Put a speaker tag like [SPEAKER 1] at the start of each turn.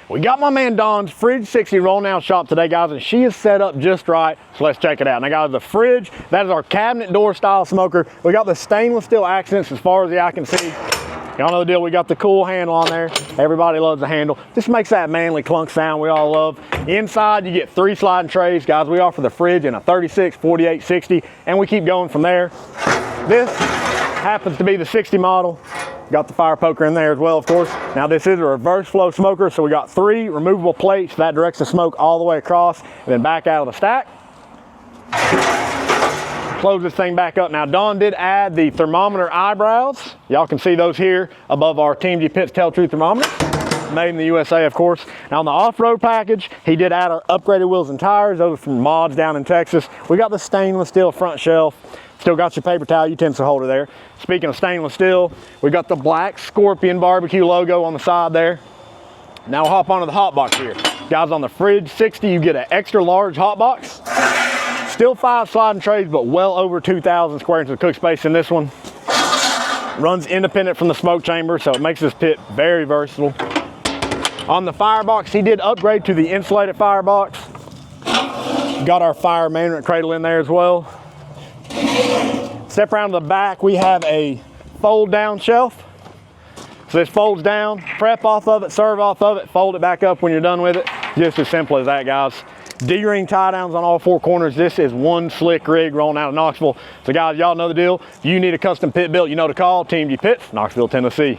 [SPEAKER 1] We got my man Dawn's Fridge 60 rolling out shop today, guys, and she is set up just right, so let's check it out. Now, guys, the Fridge, that is our cabinet door style smoker. We got the stainless steel accents as far as the eye can see. Y'all know the deal, we got the cool handle on there. Everybody loves the handle. This makes that manly clunk sound we all love. Inside, you get 3 sliding trays. Guys, we offer the Fridge in a 36, 48, 60, and we keep going from there. This happens to be the 60 model. Got the fire poker in there as well, of course. Now this is a reverse flow smoker, so we got 3 removable plates that directs the smoke all the way across and then back out of the stack. Close this thing back up. Now Dawn did add the thermometer eyebrows. Y'all can see those here above our TMG Pitts Tell True thermometer. Made in the USA, of course. Now on the off-road package, he did add our upgraded wheels and tires. Those are from mods down in Texas. We got the stainless steel front shelf. Still got your paper towel utensil holder there. Speaking of stainless steel, we got the black Scorpion barbecue logo on the side there. Now we'll hop onto the hot box here. Guys, on the Fridge 60, you get an extra large hot box. Still 5 sliding trays, but well over 2,000 square inches of cook space in this one. Runs independent from the smoke chamber, so it makes this pit very versatile. On the firebox, he did upgrade to the insulated firebox. Got our fire management cradle in there as well. Step around to the back, we have a fold down shelf. So this folds down, prep off of it, serve off of it, fold it back up when you're done with it. Just as simple as that, guys. D-ring tie downs on all 4 corners. This is one slick rig rolling out of Knoxville. So guys, y'all know the deal. If you need a custom pit built, you know to call TMG Pitts, Knoxville, Tennessee.